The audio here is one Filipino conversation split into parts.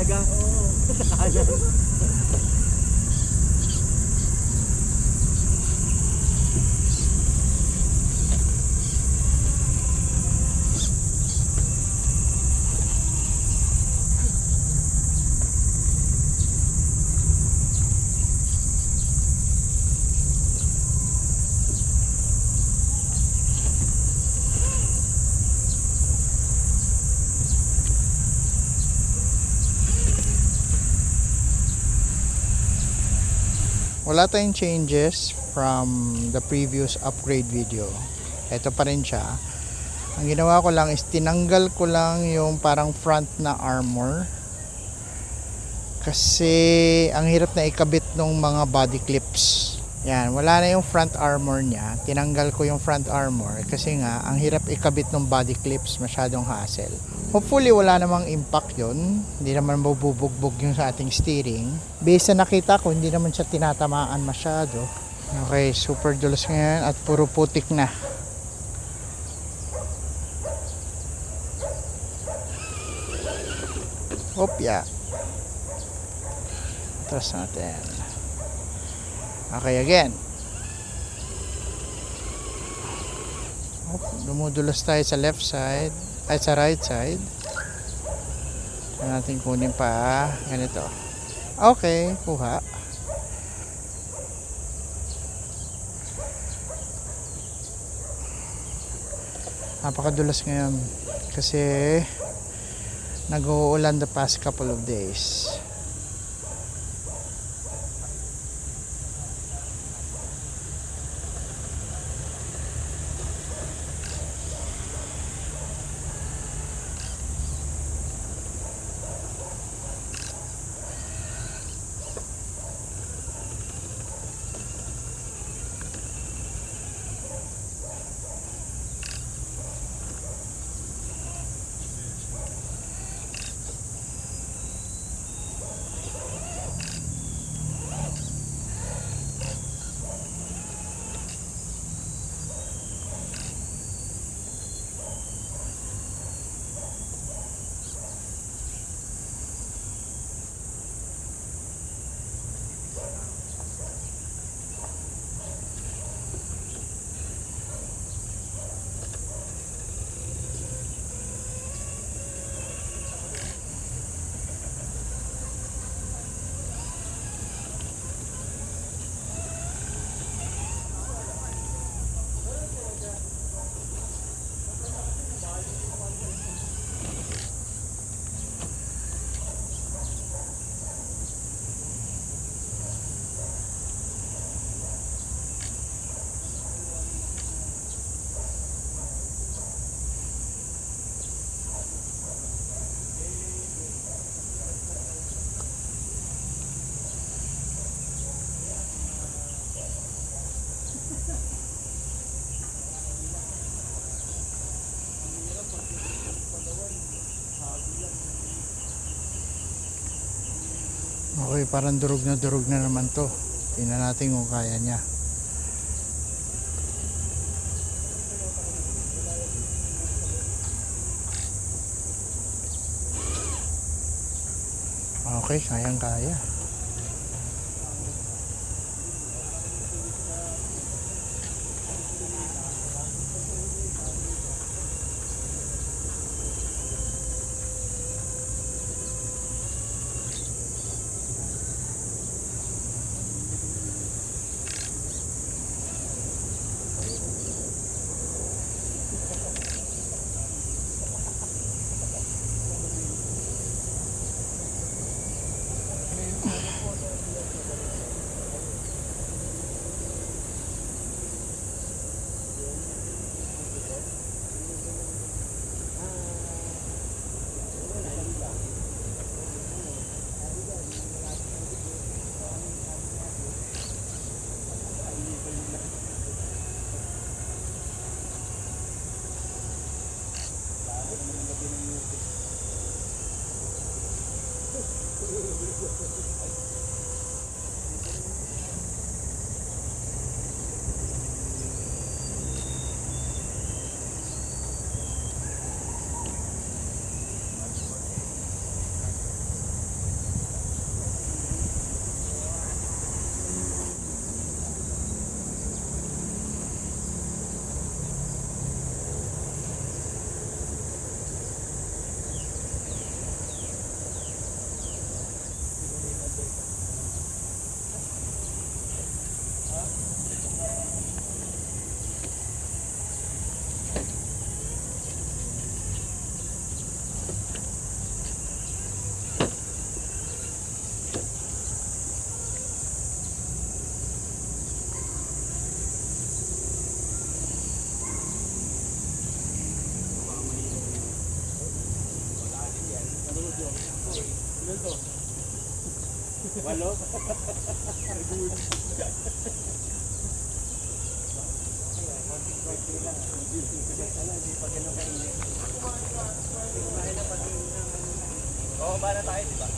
talaga. Oo. Kanan. Wala tayong changes from the previous upgrade video. Ito pa rin siya. Ang ginawa ko lang is tinanggal ko lang yung parang front na armor. Kasi ang hirap na ikabit ng mga body clips. Yan, wala na yung front armor niya. Tinanggal ko yung front armor kasi nga ang hirap ikabit ng body clips, masyadong hassle. Hopefully wala namang impact yun. Hindi naman mabubugbog yung sa ating steering. Based sa nakita ko, hindi naman siya tinatamaan masyado. Okay, super dulos ngayon at puro putik na. Opya. Tras natin. Okay, again. Dumudulas tayo sa left side ay sa right side. Natin kunin pa ganito. Okay, kuha. Napakadulas ngayon kasi nag-uulan the past couple of days. Okay, parang durog na naman to. Tingnan natin kung kaya niya. Okay, kayang kaya. Ilan to? 8? Oo, ba na tayo, di ba?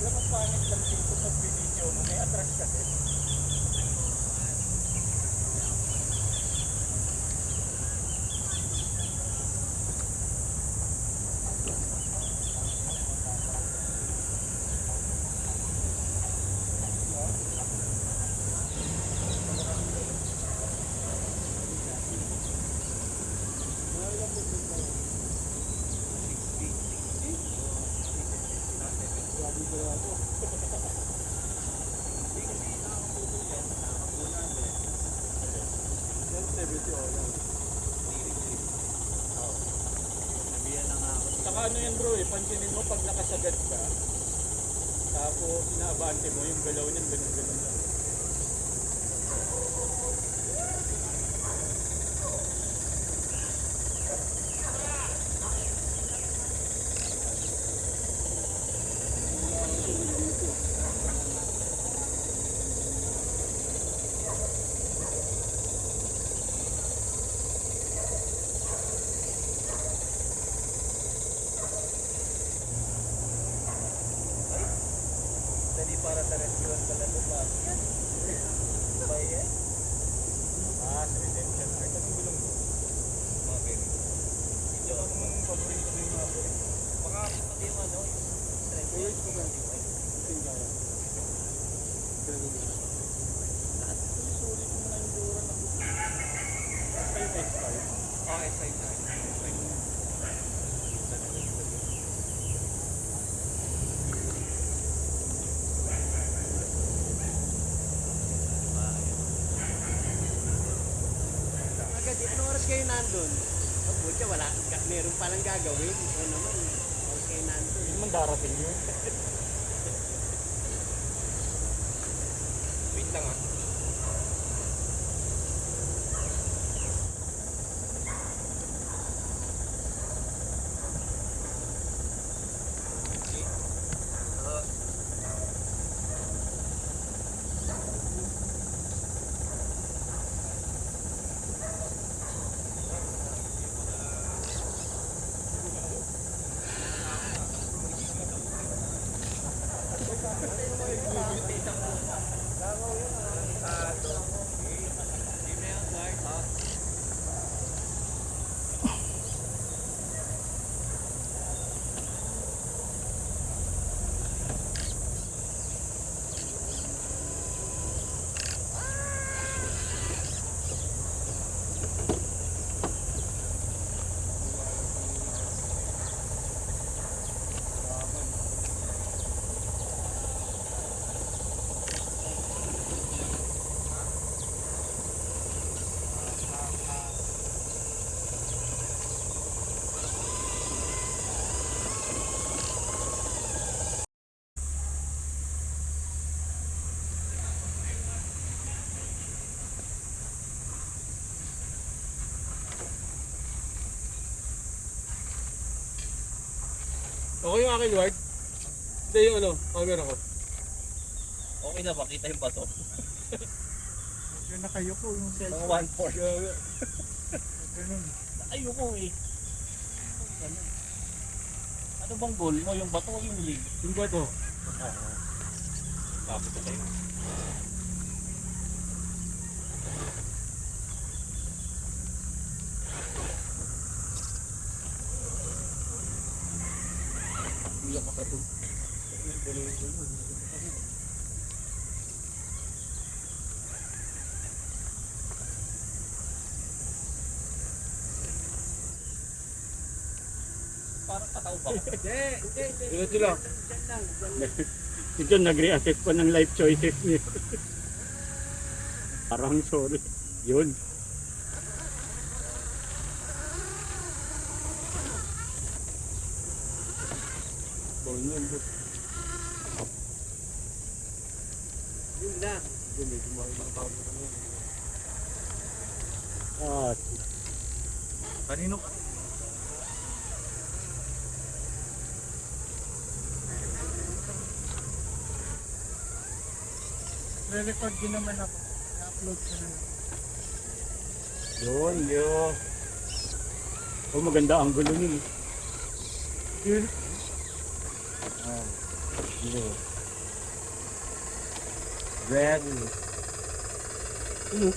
Alam mo, pangit lang dito pag binidyo mo, may attract kasi. Saka ano yan bro eh, pansinin mo pag nakasagad ka, tapos inaabante mo yung galaw niyan, ganun-ganun lang. Dali para sa restaurant pala ito ba? Ba yan? Ah, sa redemption art. Anong gulong mo? Mga ganyan. Ito ang paborito ko yung mga paborito. Baka pati yung ano, yung strength. Ko ba? Tingnan mo. Lahat. Sulit mo na yung dura na po. Basta yung S5. Ah, S5 na. S5 na. Anong oras kayo nandun? Oh, butya, wala. Meron palang gagawin. Ikaw naman. Oras kayo nandun. Hindi naman darating yun. Wait lang ah. Okay yung akin, Ward? Hindi yung ano, camera ko. Okay na ba? Kita yung bato? Yung nakayuko yung Mga cellphone. 1/4. Ganun. Ayoko eh. Ano bang goal mo? Yung bato o yung league? Yung ba to? Tapos na tayo. Hindi ako makatulog. Parang kataw ba? Diretso lang. Ito nag-reassess pa ng life choices niya. Parang sorry. Yun. Yun na. Ah, Kanino? Re-record din naman ako. I-upload ko na. yun. Oh, maganda ang gulo niya. Yun. Ah. Yun. Red. Ano?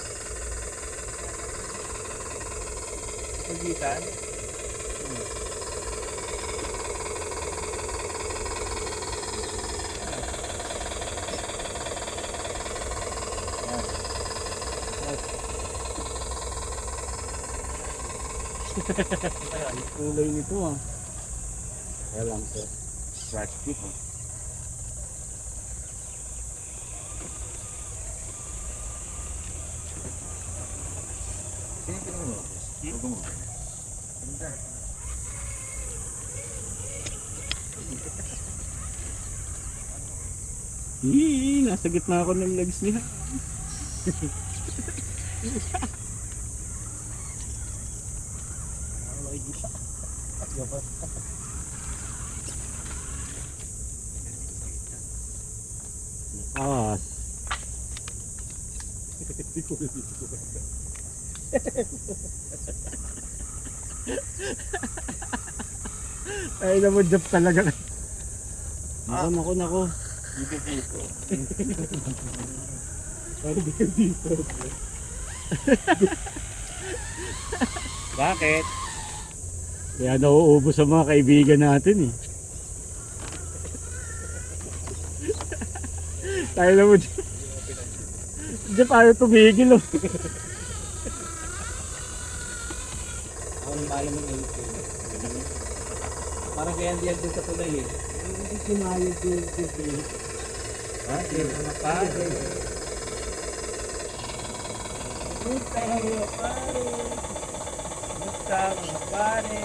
Pagitan. Ang kulay nito ah. Kaya lang sir. Plastic ah. Tingnan mo. Huwag mo. Nasa gitna ako ng legs niya. Ah. Ay na mo job talaga. Nako. Dito dito. Bakit? Kaya nauubos sa mga kaibigan natin eh. Tayo na mo dyan. Diyan tayo tumigil oh. Ako yung bahala mo ng parang kaya hindi yan din sa tulay eh. Hindi sinayod yung Ha? Hindi mga pare. Musta mga pare. Musta mga pare.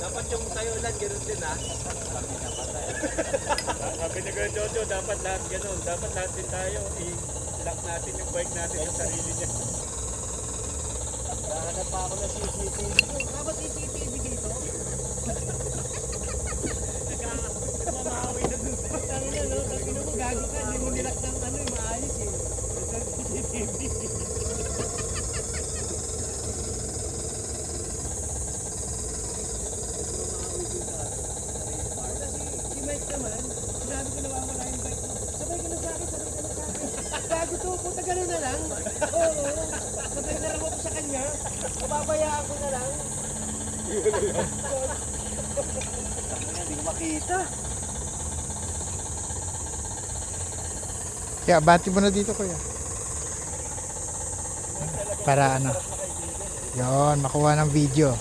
Dapat yung tayo ulan, gano'n din ha. Sabi ni Kuya Jojo, dapat lahat ganun. Dapat lahat din tayo. I-lock natin yung bike natin sa sarili niya. Nahanap pa ako ng CCTV. Dapat CCTV dito? Mamahawi na dun. Sabi na, no? Sabi na mo, gago ka. Hindi mo nilak ng ano, maayos eh. Ito CCTV. Si Mike naman, sinabi ko nawawala yung bike mo. Sabay ka na sa akin. Gago to, puta gano'n na lang. Oo, sabay na raw ako sa kanya. Pababayaan ko na lang. Hindi ko makita. Kaya bati mo na dito kuya. Para ano. Yon, makuha ng video.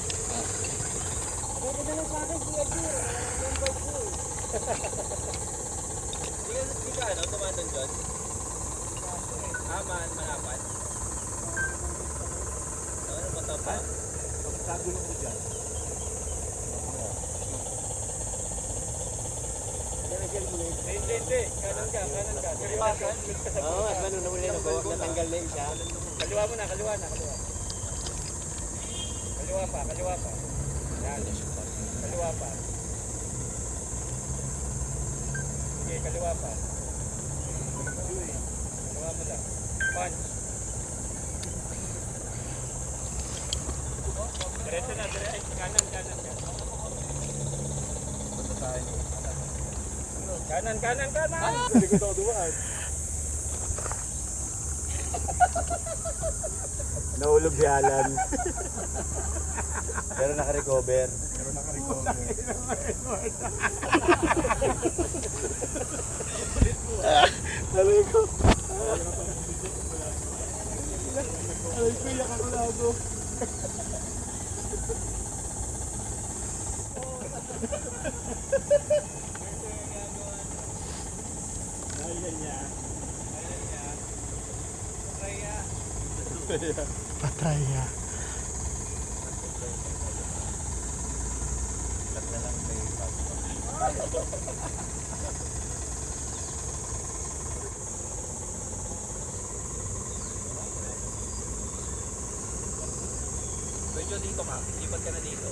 Pwede na lang sa akin, Kuya Jir. Yung bike ko eh. Hindi ka ano, tumaton dyan? Manapan. Ano, matapa? Pagkagulo mo dyan. Hindi. Kanan ka. Kaliwakan. Oo, at ano na muli natanggal na isa. Kaliwa mo na, kaliwa. Kaliwa pa. Yan. Kaliwa pa. Sige, kaliwa pa. Kaliwa mo lang. Punch. Diretso na, diretso. Kanan. Punta tayo. Kanan. Likod ako dumaan. Nahulog si Alan. Pero naka-recover. Aray ko. Iyak ako lago. Patraya. Medyo dito ka. Lipat ka na dito.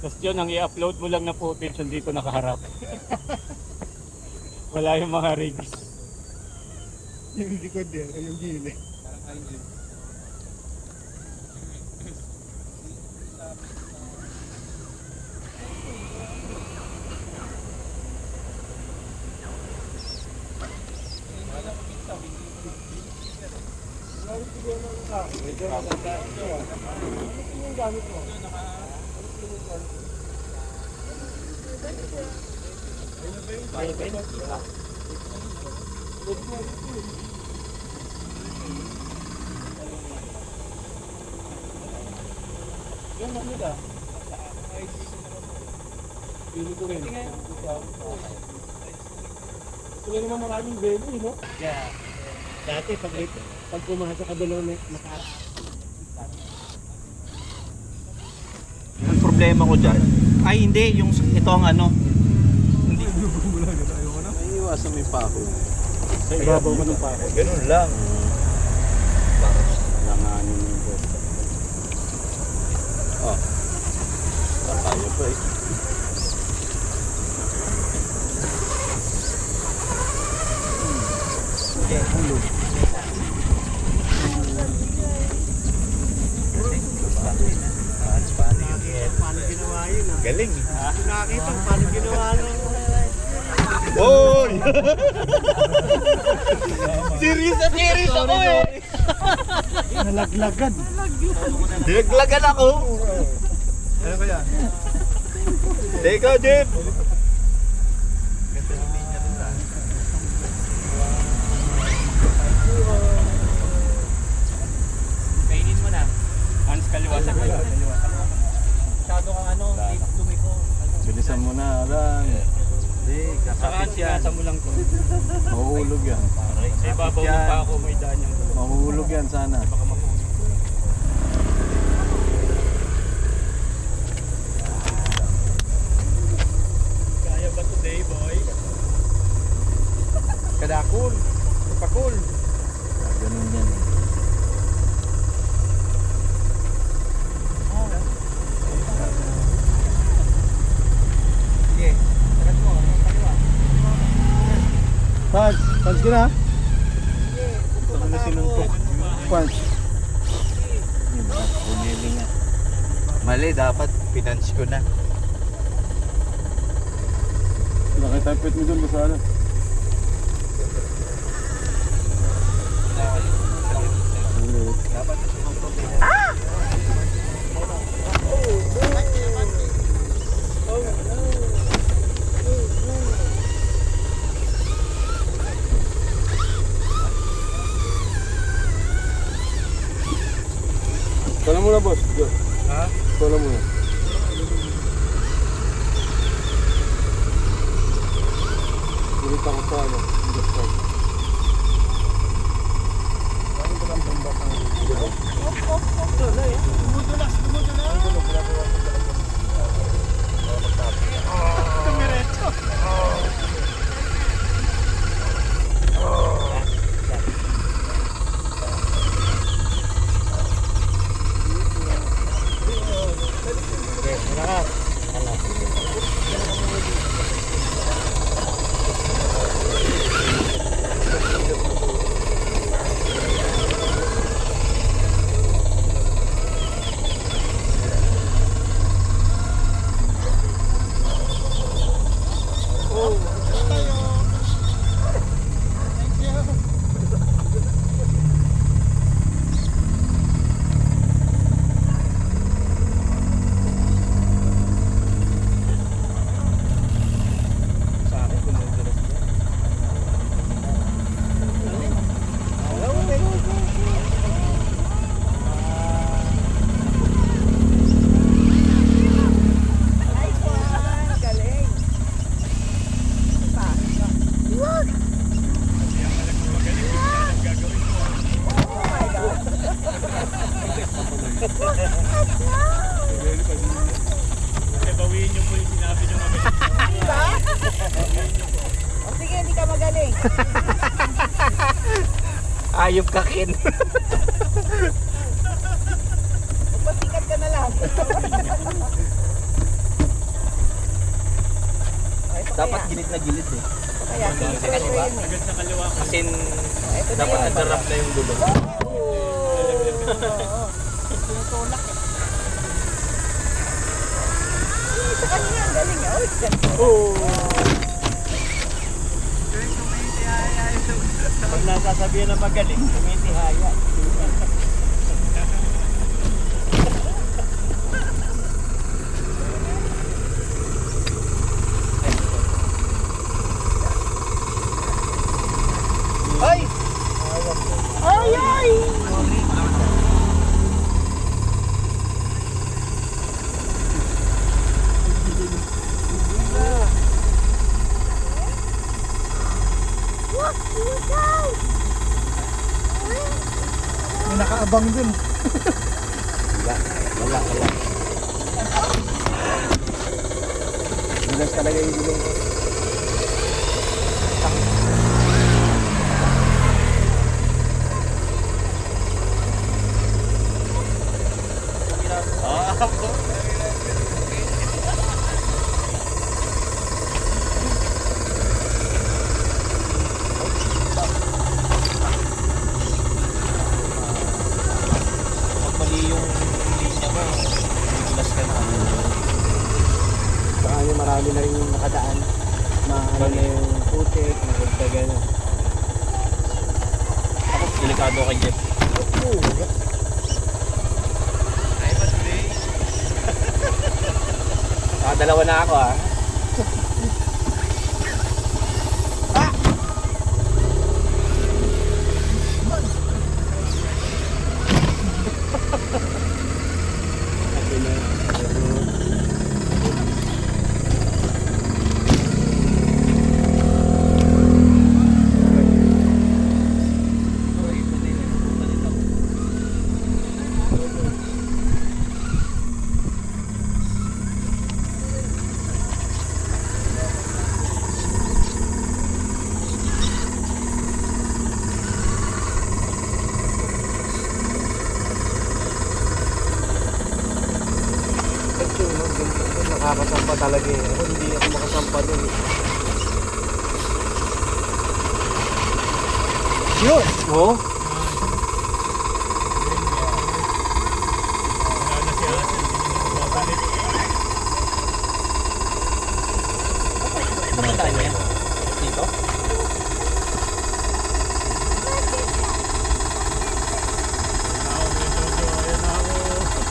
Tapos yun, ang i-upload mo lang na footage dito nakaharap. Wala yung mga rigs. Yung likod din, ay yung gilid. Yan, ano ka? Pili ko rin. Ito lang naman maraming belly, no? Yeah. Dati, pag pumasok ka doon, Ang problema ko dyan, ay hindi, ito ang ano. Hindi. Naiiwasan mo yung pako. Sa ibabaw mo ng pako. Ganun lang. Langanin mo yung boss. Oh. Kaya pa eh. Nahulog. Paano ginawa yun ah? Galing. Nakakita paano ginawa nung... Boy! Serious na serious ako eh! Nalaglagan. Dinaglagan ako! Ano ba yan? Teka, Jeff! Kainin mo na. Hans, kaliwa sa kaliwa. Masyado kang ano, dumi ko. Bilisan mo na, Alan. Hindi, kakapit yan. Mo lang to. Mahuhulog yan. Sa ibabaw mo pa ako, may daan yung Mahuhulog yan sana. baka mapuno. Kaya ba today, boy? Kadakul. Pakul. Ganun yan. Sige. Sagat mo. Kaliwa. Punch! Punch ka na? Saka na sinuntok. Punch. Bumili nga. Mali, dapat pinanch ko na. Nakitapit mo dun, basta ano. Dapat sinuntok. Ito na muna, boss. Ha? Ito na muna. Gulit ako sa ano. Just like. Bawiin niyo po yung sinabi niyo kami. Diba? O sige, hindi ka magaling. Ayop ka, Ken. Magpasikat ka na lang. Ay, ito Dapat kaya. gilid na gilid eh. Kaya, sa kaliwa. Agad sa kaliwa. Kasi Ito na dapat yun. nagarap na yung dulo. Oo. Tinutulak eh. Sa kanina, ang galing. Oh, Pag nasasabihan na magaling, tumitihaya. Ay! ay, ay! May nakaabang dun. Wala. Bilas talaga yung gulong ko. marami na rin yung nakadaan. Maano na yung putik, magagdagan na. Ako, delikado kay Jeff. Ay, but today. Dalawa na ako ah. Nakakasampa talaga eh. Ako hindi ako makasampa dun eh. Yun! Oo? Wala na si Hassel, hindi na babalik. Pupuntaan niya? Dito?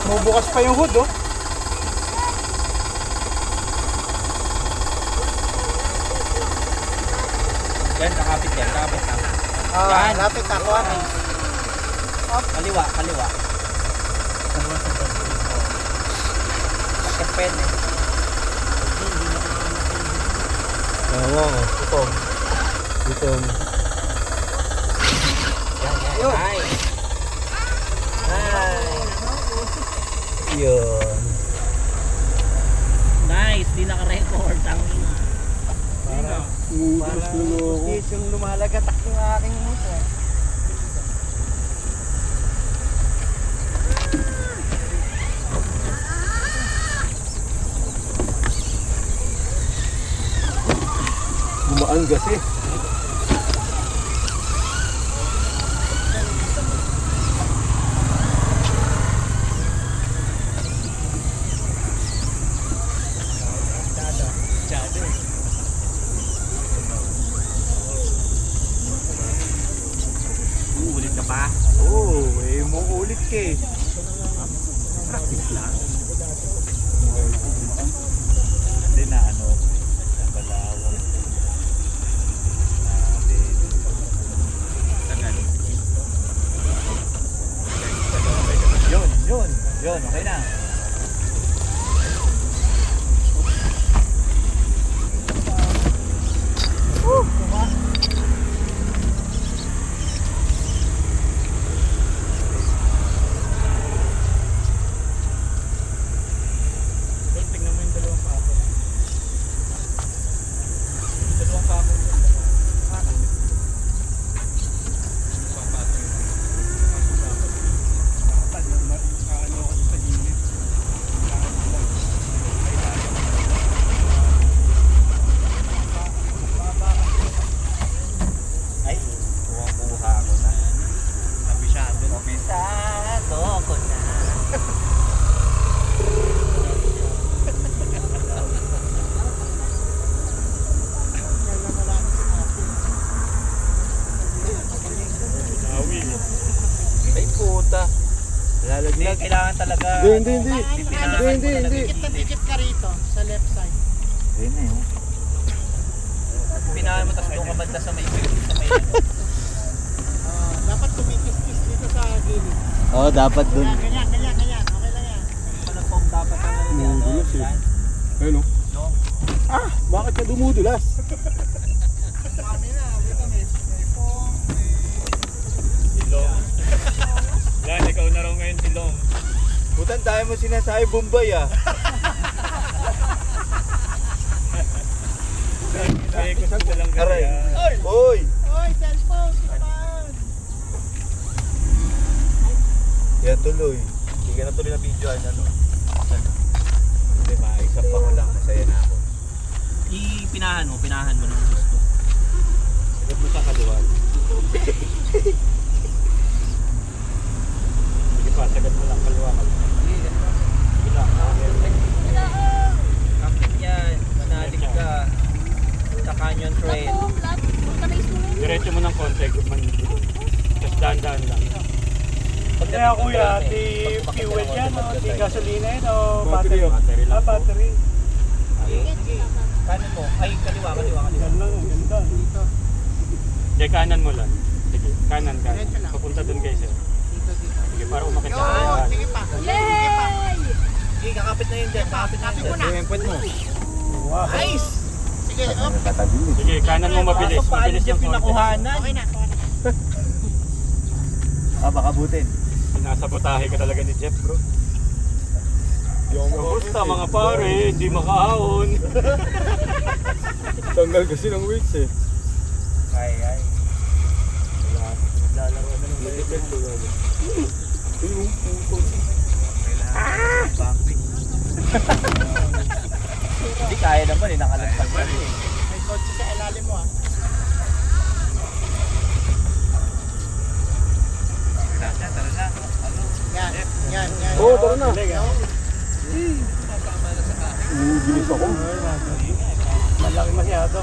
Bubukas pa yung hood, oh. Yan, kakapit yan, kakapit na. Ah, lapit ako. Kaliwa, kaliwa. Pagkapen eh. Oo. Ito. Ito. Yan. Ay. Yun. Nice, di naka-record. Ang Parang Yung lumalagatak yung aking motor. Gumaan kasi. ulit ka pa. Oo, eh muulit ka eh. Practice lang. Hindi na ano, Balawang. Yun, okay na. Tingnan mo yung dalawang pako. Dalawang pako. Ay, kuha ko na. Kabisado ko na. Ay puta. Hindi, kailangan talaga. Hindi. Pipinahan Hindi. Dikit na dikit ka rito sa left side. Ayun na yun. Pinahan mo tapos doon ka banda sa may Dapat tumikis-kis dito sa gilid. Oo, dapat dun. Ganyan. Okay lang yan. Palapog dapat ang Dumudulas eh. Ayun o. No? Ah! Bakit ka dumudulas? Kami na, vitamin. Silong. Yan, ikaw na raw ngayon silong. Putan tayo mo sinasabi Bombay ah. Ay, gusto ko lang kasi. Aray. Hoy! Oy, cellphone! Saan? Yan tuloy. Hindi ka na tuloy na video ano. Hindi, maisap pa ko lang. Masaya na ako. Pinahan mo ng gusto. Sagat mo sa kaliwan. Sige pa, sagat mo lang kaliwa. Sige lang. Kapit yan. kaya kuya, di fuel yan o di gasolina yan o battery? Battery lang po. Battery. Kanan mo. Ay, kaliwa. Yan lang, ganda. Hindi, kanan mo lang. Sige, kanan. Papunta dun kayo sir. Sige, para umakit sa kanan. Sige pa. Yay! Sige, kakapit na yun dyan. Kakapit mo na. Yung puwet mo. Wow. Nice! Sige, up. Sige, kanan mo mabilis. Mabilis ng konti. Okay na. Baka butin. Sinasabotahe ka talaga ni Jeff, bro. Kamusta mga pare? Hindi makaahon. Tanggal kasi ng weights eh. Ay. Naglalaro na ng level. Hindi kaya naman eh. Nakalagpag pa eh. May kotse sa ilalim mo ah. Tara na. Yan. Oo, tara na. Bilis ako. Malaki masyado.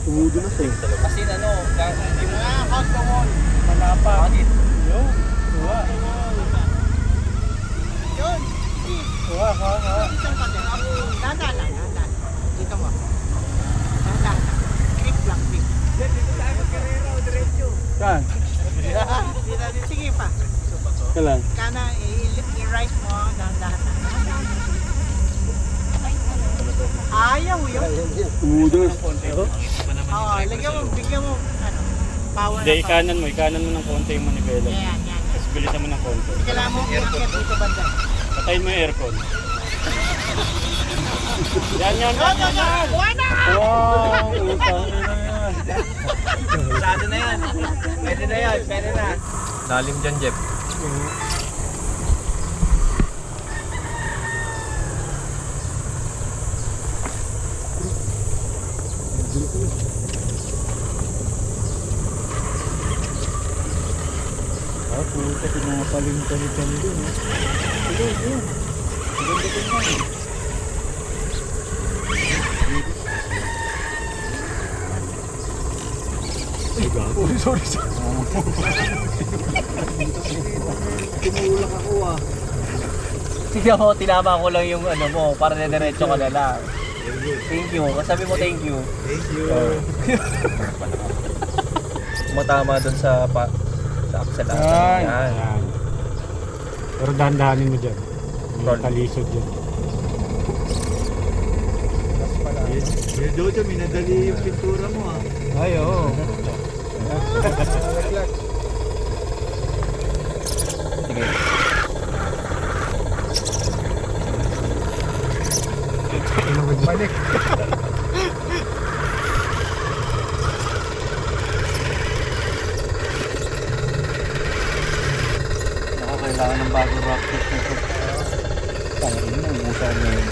Tumudo na siya. Kasi ano, hindi mo Hot the wall. Manapa. bakit? Yun. Kuha. Yun. Kuha. Isang pati. Dahan. Dito mo. Dahan. Click lang, click. Saan? Sige pa. Kailan? Kana, i-right mo. Dahan. Ayaw yun. Tumudo na. Oo, lagyan mo, bigyan mo, power Hindi, na power. ikanan mo ng konti yung manibela. Yan. Tapos bilisan mo ng konti. Kailangan mo i-akit dito banda. Patayin mo yung aircon. Yan. Yan! Wala! Wow, utang ina yan. Sarado na yan. Pwede na. Lalim dyan, Jeff. Puta, pinapaling tali-tali din eh. Sige. Maganda din yan. Sorry. Tumulak ako ah. Sige ako, tinama ko lang yung ano mo, para diretso ka na lang. Thank you. Sabi mo thank you. Thank you. Matama dun sa akselatan. Yan. Pero dahan-dahanin mo dyan. May talisod dyan. Jojo, minadali yung pintura mo ah. Ay, oo. Sige. Balik. Kailangan ng bagong rock tip nito. Tangin mo, ubusan na yun.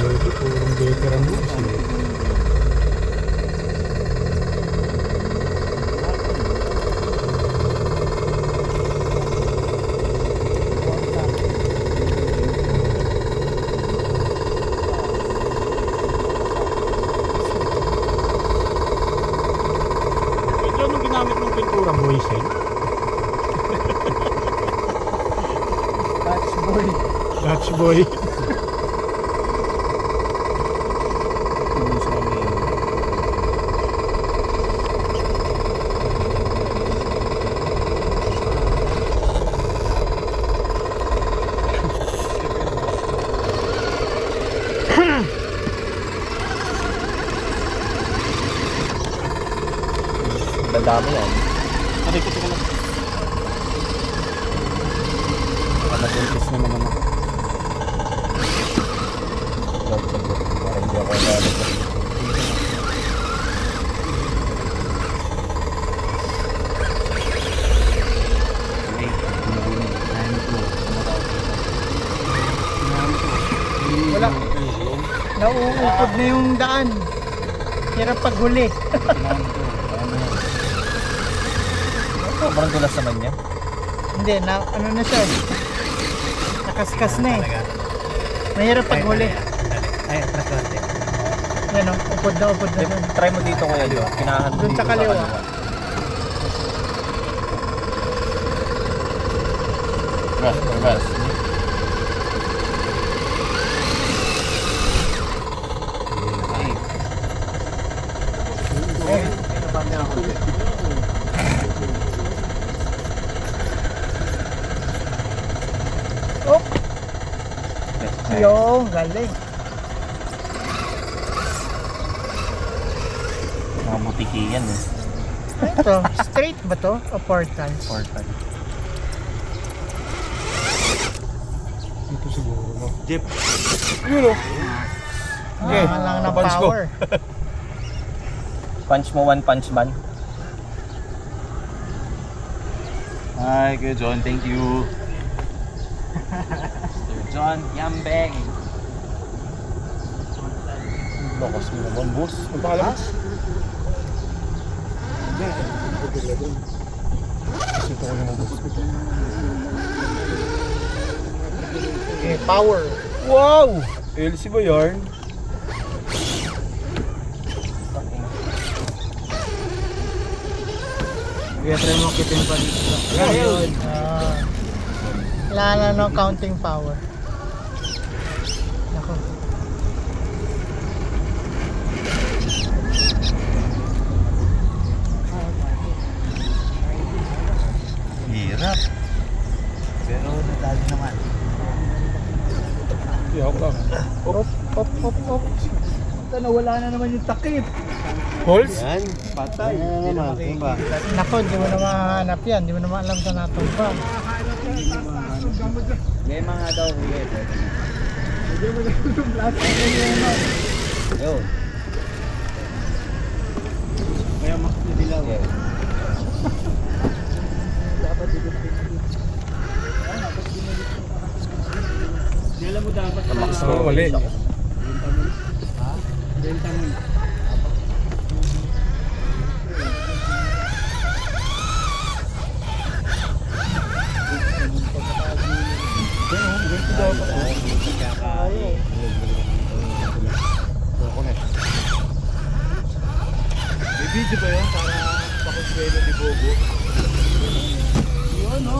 Jojo, purong veteran mo. Ito anong ginamit mong pintura, boys eh? Dutch boy. Dadami yan. Napuntis na naman ako. Para hindi ako nalagay. Wala. Nauupod na yung daan. Hirap paghuli. Sobrang dulas naman niya. Hindi, ano na siya. Nakaskas na eh. Mahirap paghuli. Ay, nakonti. Yan o, upod na dun. Try mo dito kuya Jo. Kinahan mo Dun dito sa kaliwa. kaliwa. Gas. Yung galing. Mga butiki yan eh. Ito, straight ba to? O portal? Portal. Dito siguro, no? Jeep. Ah, lang ng punch ko. power. Punch mo, one punch man. Hi, Kuya John. Thank you. Kuya John, yambeng. Lakas mo naman, boss. Ang pangalan mo? Ito ko naman, boss. Okay, power. Wow! LC ba yarn? Kaya try mo kitin pa dito. Ayun. Wala na no counting power. Nako. Hirap. Pero nadali naman. Iyok lang. Op. Nawala na naman yung takip. Holes? Yan. Patay. Hindi naman. Diba? Nako, di mo na mahanap yan. Di mo na alam sa natumba. May mga daw kuya. Yo. Kaya mas nadilaw. Yeah. Alam mo dapat Max Oo, mo. mali. benta mo. May video ba yun para pakonsuelo ni Bobo? Yun, no?